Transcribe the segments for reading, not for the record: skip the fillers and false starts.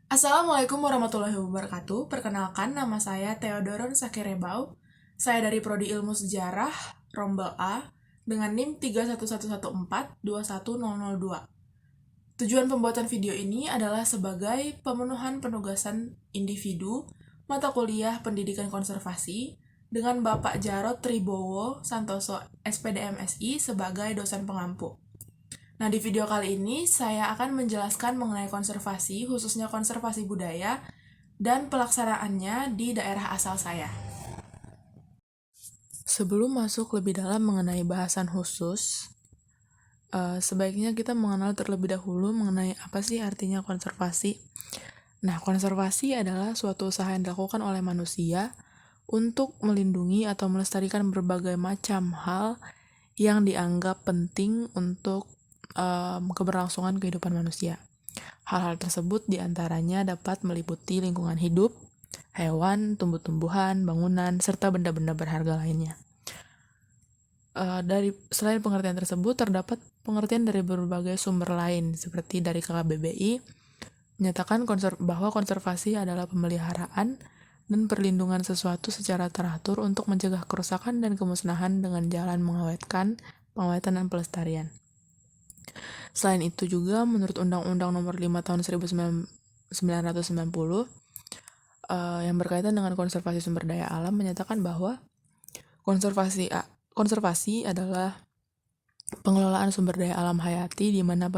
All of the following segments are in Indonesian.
Assalamualaikum warahmatullahi wabarakatuh. Perkenalkan, nama saya Theodoron Sakirebau. Saya dari Prodi Ilmu Sejarah, Rombel A, dengan NIM 31114-21002. Tujuan pembuatan video ini adalah sebagai pemenuhan penugasan individu mata kuliah Pendidikan Konservasi dengan Bapak Jarod Tribowo Santoso SPD MSI sebagai dosen pengampu. Nah, di video kali ini saya akan menjelaskan mengenai konservasi, khususnya konservasi budaya, dan pelaksanaannya di daerah asal saya. Sebelum masuk lebih dalam mengenai bahasan khusus, sebaiknya kita mengenal terlebih dahulu mengenai apa sih artinya konservasi. Nah, konservasi adalah suatu usaha yang dilakukan oleh manusia untuk melindungi atau melestarikan berbagai macam hal yang dianggap penting untuk keberlangsungan kehidupan manusia. Hal-hal tersebut diantaranya dapat meliputi lingkungan hidup, hewan, tumbuh-tumbuhan, bangunan, serta benda-benda berharga lainnya. Selain pengertian tersebut, terdapat pengertian dari berbagai sumber lain, seperti dari KKBBI, menyatakan bahwa konservasi adalah pemeliharaan dan perlindungan sesuatu secara teratur untuk mencegah kerusakan dan kemusnahan dengan jalan pengawetan dan pelestarian. Selain itu juga, menurut Undang-Undang Nomor 5 Tahun 1990 yang berkaitan dengan konservasi sumber daya alam menyatakan bahwa konservasi adalah pengelolaan sumber daya alam hayati di mana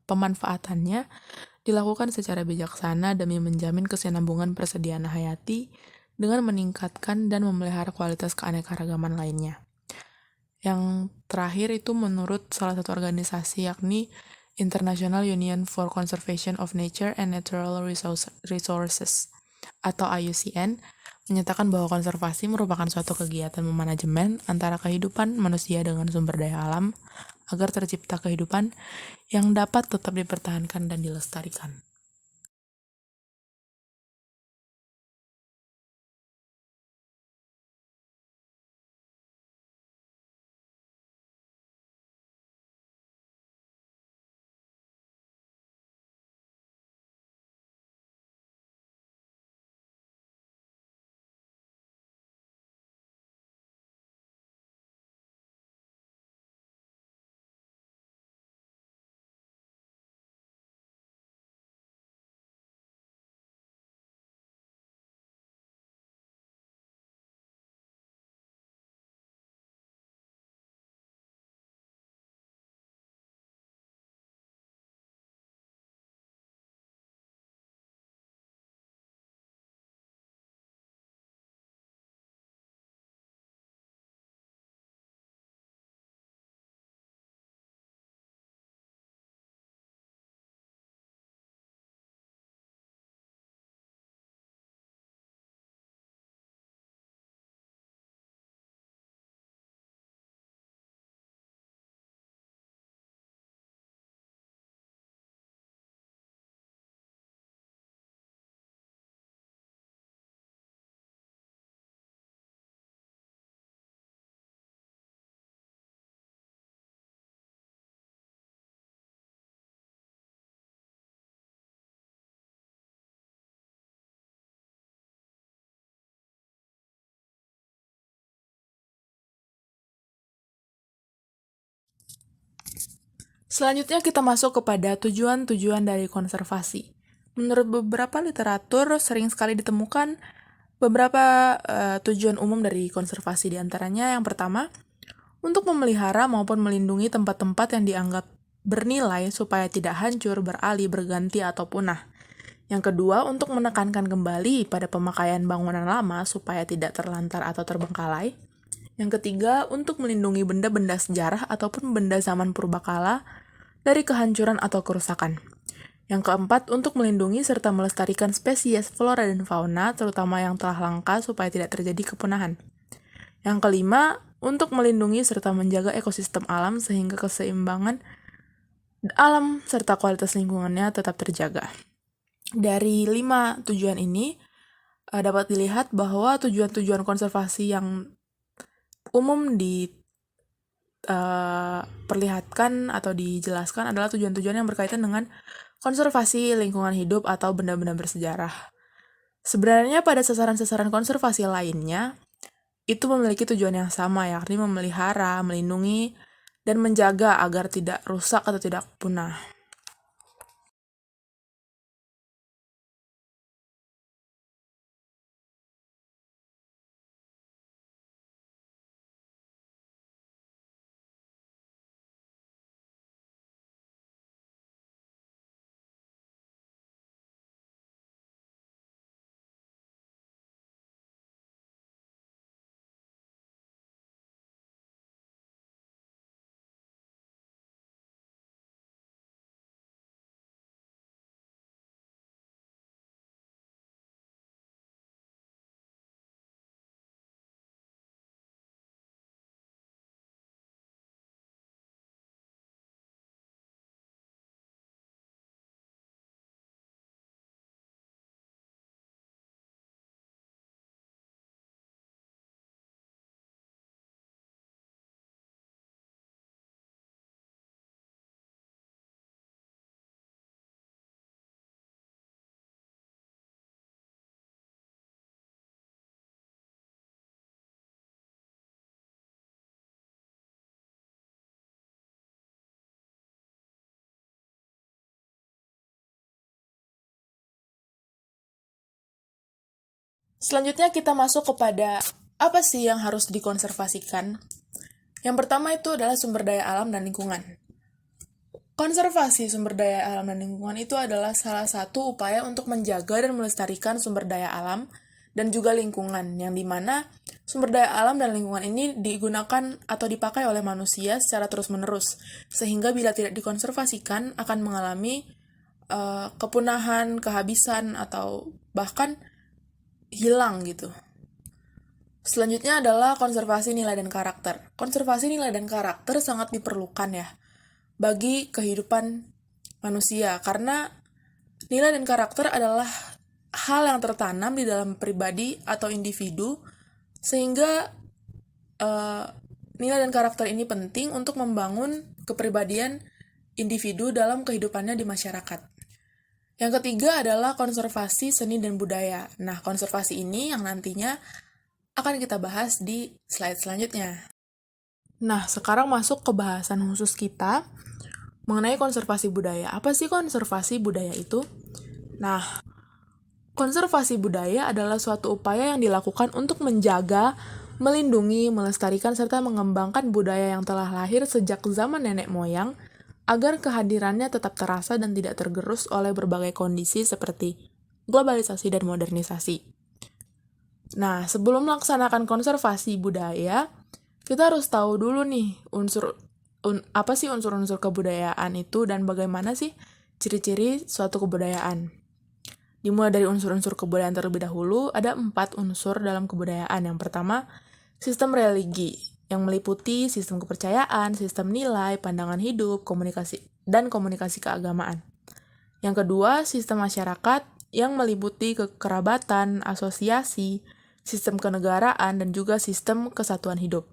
pemanfaatannya dilakukan secara bijaksana demi menjamin kesinambungan persediaan hayati dengan meningkatkan dan memelihara kualitas keanekaragaman lainnya. Yang terakhir itu menurut salah satu organisasi, yakni International Union for Conservation of Nature and Natural Resources atau IUCN, menyatakan bahwa konservasi merupakan suatu kegiatan memanajemen antara kehidupan manusia dengan sumber daya alam agar tercipta kehidupan yang dapat tetap dipertahankan dan dilestarikan. Selanjutnya kita masuk kepada tujuan-tujuan dari konservasi. Menurut beberapa literatur, sering sekali ditemukan beberapa tujuan umum dari konservasi. Di antaranya yang pertama, untuk memelihara maupun melindungi tempat-tempat yang dianggap bernilai supaya tidak hancur, beralih, berganti, atau punah. Yang kedua, untuk menekankan kembali pada pemakaian bangunan lama supaya tidak terlantar atau terbengkalai. Yang ketiga, untuk melindungi benda-benda sejarah ataupun benda zaman purbakala dari kehancuran atau kerusakan. Yang keempat, untuk melindungi serta melestarikan spesies flora dan fauna, terutama yang telah langka supaya tidak terjadi kepunahan. Yang kelima, untuk melindungi serta menjaga ekosistem alam sehingga keseimbangan alam serta kualitas lingkungannya tetap terjaga. Dari 5 tujuan ini, dapat dilihat bahwa tujuan-tujuan konservasi yang umum diperlihatkan atau dijelaskan adalah tujuan-tujuan yang berkaitan dengan konservasi lingkungan hidup atau benda-benda bersejarah. Sebenarnya pada sasaran-sasaran konservasi lainnya, itu memiliki tujuan yang sama, yakni memelihara, melindungi, dan menjaga agar tidak rusak atau tidak punah. Selanjutnya kita masuk kepada apa sih yang harus dikonservasikan. Yang pertama itu adalah sumber daya alam dan lingkungan. Konservasi sumber daya alam dan lingkungan itu adalah salah satu upaya untuk menjaga dan melestarikan sumber daya alam dan juga lingkungan, yang dimana sumber daya alam dan lingkungan ini digunakan atau dipakai oleh manusia secara terus-menerus, sehingga bila tidak dikonservasikan akan mengalami kepunahan, kehabisan, atau bahkan hilang gitu. Selanjutnya adalah konservasi nilai dan karakter. Konservasi nilai dan karakter sangat diperlukan ya bagi kehidupan manusia, karena nilai dan karakter adalah hal yang tertanam di dalam pribadi atau individu, sehingga nilai dan karakter ini penting untuk membangun kepribadian individu dalam kehidupannya di masyarakat. Yang ketiga adalah konservasi seni dan budaya. Nah, konservasi ini yang nantinya akan kita bahas di slide selanjutnya. Nah, sekarang masuk ke bahasan khusus kita mengenai konservasi budaya. Apa sih konservasi budaya itu? Nah, konservasi budaya adalah suatu upaya yang dilakukan untuk menjaga, melindungi, melestarikan, serta mengembangkan budaya yang telah lahir sejak zaman nenek moyang agar kehadirannya tetap terasa dan tidak tergerus oleh berbagai kondisi seperti globalisasi dan modernisasi. Nah, sebelum melaksanakan konservasi budaya, kita harus tahu dulu nih apa sih unsur-unsur kebudayaan itu dan bagaimana sih ciri-ciri suatu kebudayaan. Dimulai dari unsur-unsur kebudayaan terlebih dahulu, ada 4 unsur dalam kebudayaan. Yang pertama, sistem religi, yang meliputi sistem kepercayaan, sistem nilai, pandangan hidup, komunikasi keagamaan. Yang kedua, sistem masyarakat, yang meliputi kekerabatan, asosiasi, sistem kenegaraan, dan juga sistem kesatuan hidup.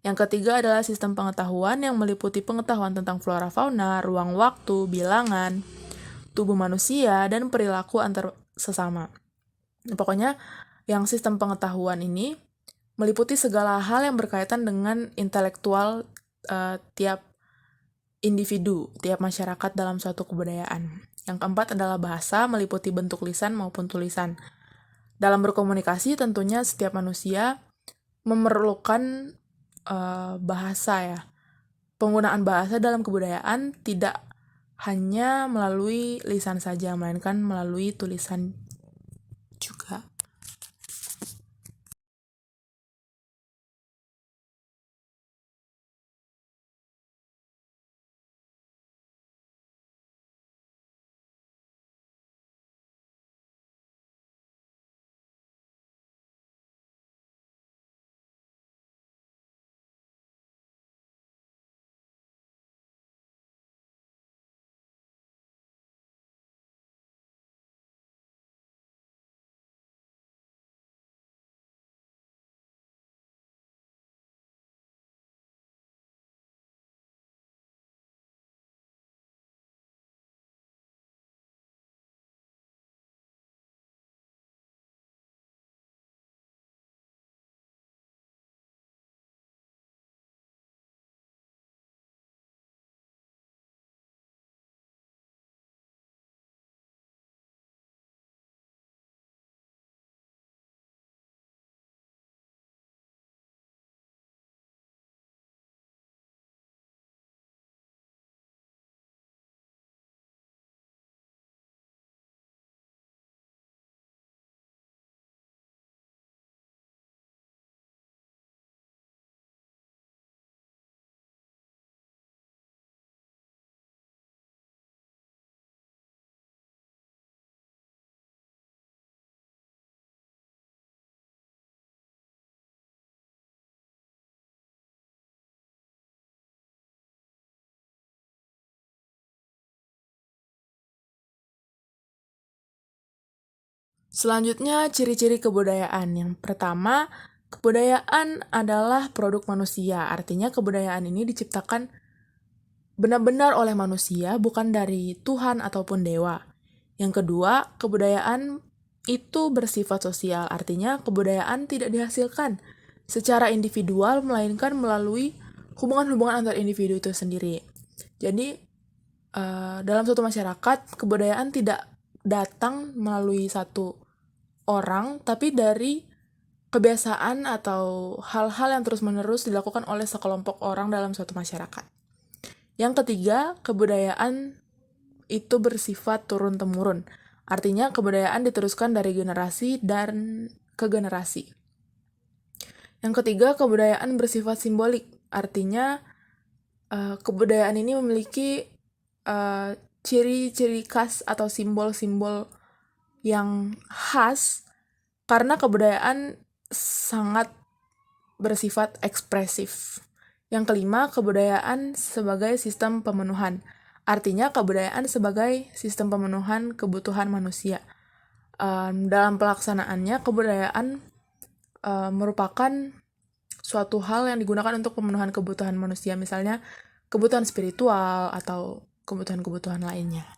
Yang ketiga adalah sistem pengetahuan yang meliputi pengetahuan tentang flora fauna, ruang waktu, bilangan, tubuh manusia, dan perilaku antar sesama. Pokoknya yang sistem pengetahuan ini meliputi segala hal yang berkaitan dengan intelektual tiap individu, tiap masyarakat dalam suatu kebudayaan. Yang keempat adalah bahasa, meliputi bentuk lisan maupun tulisan. Dalam berkomunikasi tentunya setiap manusia memerlukan bahasa ya. Penggunaan bahasa dalam kebudayaan tidak hanya melalui lisan saja, melainkan melalui tulisan juga. Selanjutnya, ciri-ciri kebudayaan. Yang pertama, kebudayaan adalah produk manusia. Artinya kebudayaan ini diciptakan benar-benar oleh manusia, bukan dari Tuhan ataupun dewa. Yang kedua, kebudayaan itu bersifat sosial. Artinya kebudayaan tidak dihasilkan secara individual, melainkan melalui hubungan-hubungan antar individu itu sendiri. Jadi, dalam suatu masyarakat, kebudayaan tidak datang melalui satu orang, tapi dari kebiasaan atau hal-hal yang terus-menerus dilakukan oleh sekelompok orang dalam suatu masyarakat. Yang ketiga, kebudayaan itu bersifat turun-temurun. Artinya, kebudayaan diteruskan dari generasi dan ke generasi. Yang ketiga, kebudayaan bersifat simbolik. Artinya, kebudayaan ini memiliki ciri-ciri khas atau simbol-simbol yang khas karena kebudayaan sangat bersifat ekspresif. Yang kelima, kebudayaan sebagai sistem pemenuhan. Artinya, kebudayaan sebagai sistem pemenuhan kebutuhan manusia. Dalam pelaksanaannya, kebudayaan merupakan suatu hal yang digunakan untuk pemenuhan kebutuhan manusia, misalnya kebutuhan spiritual atau kebutuhan-kebutuhan lainnya.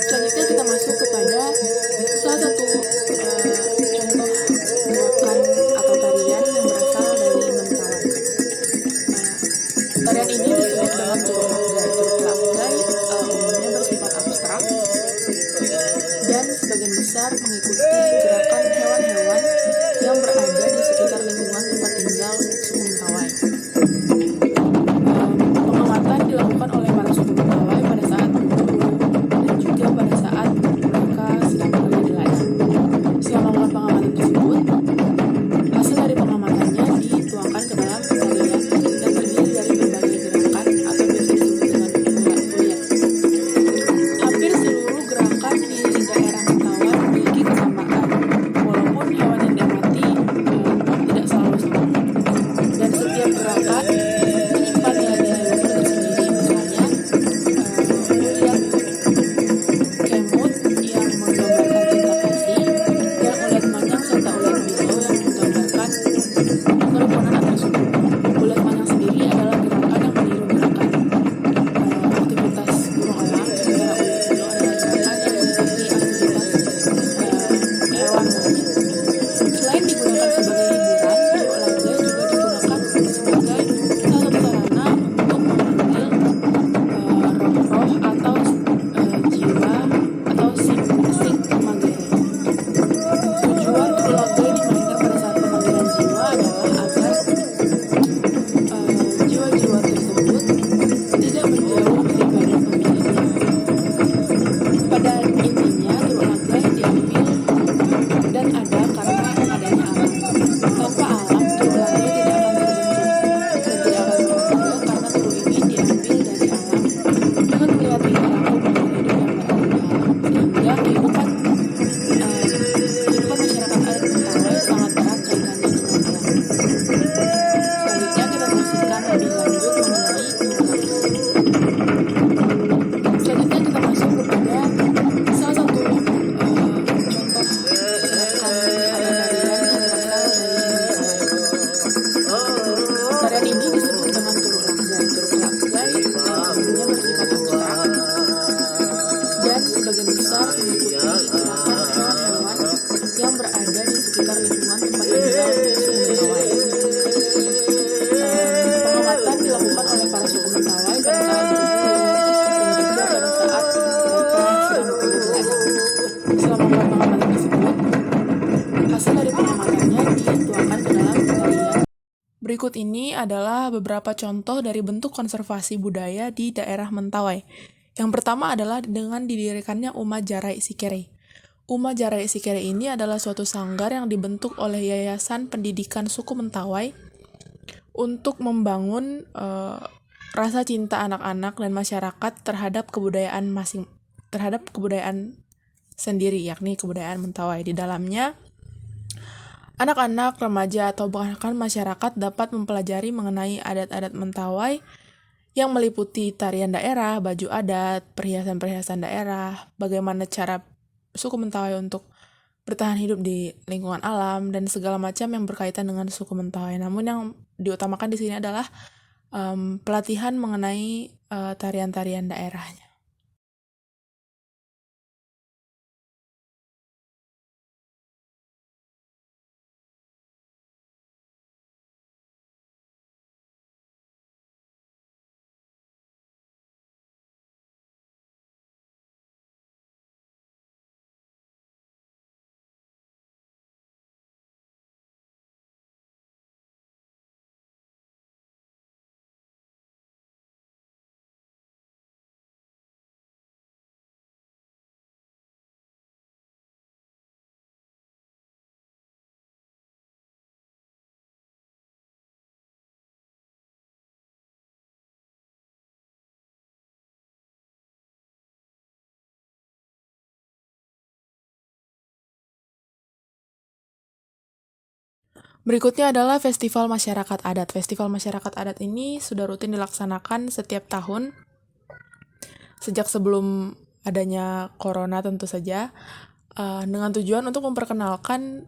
Selanjutnya kita masuk kepada salah satu contoh gerakan atau tarian yang berasal dari Mentawai. Tarian ini disebut dengan turut lapgai. Turut lapgai umumnya bersifat abstrak dan sebagian besar mengikuti gerakan hewan-hewan yang berada di sekitar lingkungan tempat tinggal suku Mentawai. Pengamatan dilakukan oleh para suku Mentawai pada saat berburu dan juga pada saat mereka sedang bekerja di ladang. Selama melakukan pengamatan tersebut, hasil dari pengamatannya dituangkan ke dalam tarian dan terdiri dari berbagai gerakan atau biasa disebut dengan ulet-ulet. Hampir seluruh gerakan di daerah Mentawai memiliki kesamaan, walaupun hewan yang diamati tidak selalu sama. Dan setiap gerakan menyimpan nilai-nilai luhur tersendiri. Misalnya, ulet kemut yang menggambarkan cinta kasih, dan ulet manyang serta ulet biru berada di sekitar lingkungan tempat tinggal suku Mentawai. Pengamatan dilakukan oleh para suku Mentawai pada saat berburu dan juga pada saat mereka sedang bekerja di ladang. Selama pengamatan tersebut, hasil dari pengamatannya dituangkan ke dalam tarian. Berikut ini adalah beberapa contoh dari bentuk konservasi budaya di daerah Mentawai. Yang pertama adalah dengan didirikannya Uma Jarai Sikere. Uma Jarai Sikere ini adalah suatu sanggar yang dibentuk oleh Yayasan Pendidikan Suku Mentawai untuk membangun rasa cinta anak-anak dan masyarakat terhadap kebudayaan sendiri, yakni kebudayaan Mentawai. Di dalamnya, anak-anak, remaja, atau bahkan masyarakat dapat mempelajari mengenai adat-adat Mentawai yang meliputi tarian daerah, baju adat, perhiasan-perhiasan daerah, bagaimana cara suku Mentawai untuk bertahan hidup di lingkungan alam, dan segala macam yang berkaitan dengan suku Mentawai. Namun yang diutamakan di sini adalah pelatihan mengenai tarian-tarian daerahnya. Berikutnya adalah Festival Masyarakat Adat. Festival Masyarakat Adat ini sudah rutin dilaksanakan setiap tahun sejak sebelum adanya corona tentu saja, dengan tujuan untuk memperkenalkan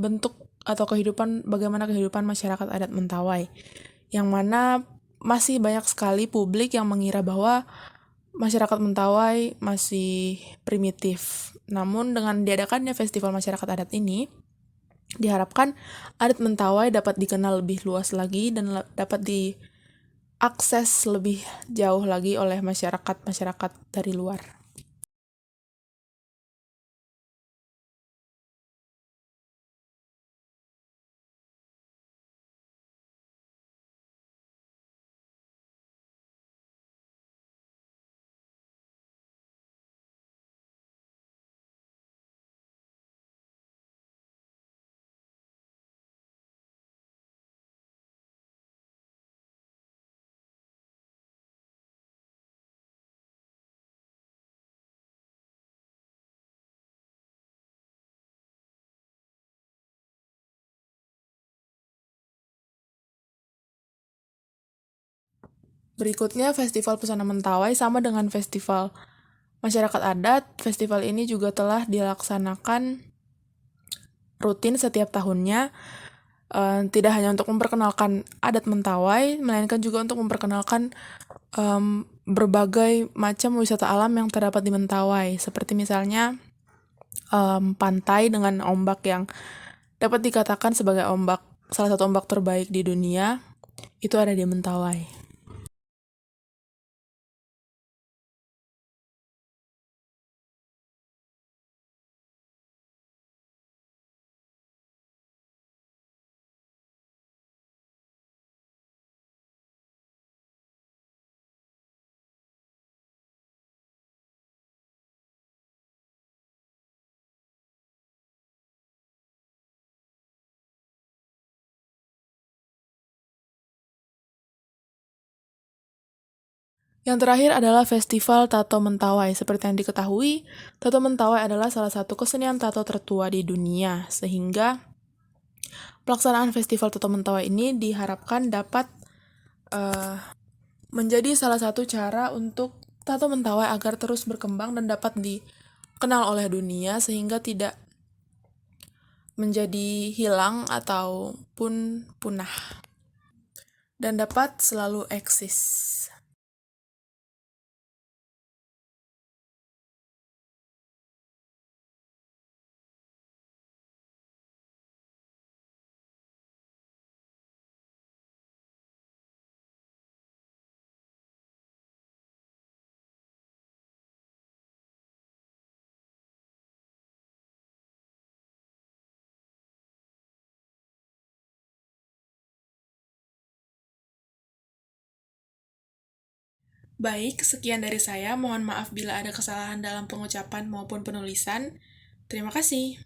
bentuk atau bagaimana kehidupan masyarakat adat Mentawai, yang mana masih banyak sekali publik yang mengira bahwa masyarakat Mentawai masih primitif. Namun dengan diadakannya Festival Masyarakat Adat ini, diharapkan adat Mentawai dapat dikenal lebih luas lagi dan dapat diakses lebih jauh lagi oleh masyarakat dari luar. Berikutnya, Festival Pesona Mentawai sama dengan Festival Masyarakat Adat. Festival ini juga telah dilaksanakan rutin setiap tahunnya, tidak hanya untuk memperkenalkan adat Mentawai, melainkan juga untuk memperkenalkan berbagai macam wisata alam yang terdapat di Mentawai, seperti misalnya pantai dengan ombak yang dapat dikatakan sebagai salah satu ombak terbaik di dunia, itu ada di Mentawai. Yang terakhir adalah Festival Tato Mentawai. Seperti yang diketahui, Tato Mentawai adalah salah satu kesenian tato tertua di dunia, sehingga pelaksanaan Festival Tato Mentawai ini diharapkan dapat menjadi salah satu cara untuk Tato Mentawai agar terus berkembang dan dapat dikenal oleh dunia, sehingga tidak menjadi hilang ataupun punah, dan dapat selalu eksis. Baik, sekian dari saya. Mohon maaf bila ada kesalahan dalam pengucapan maupun penulisan. Terima kasih.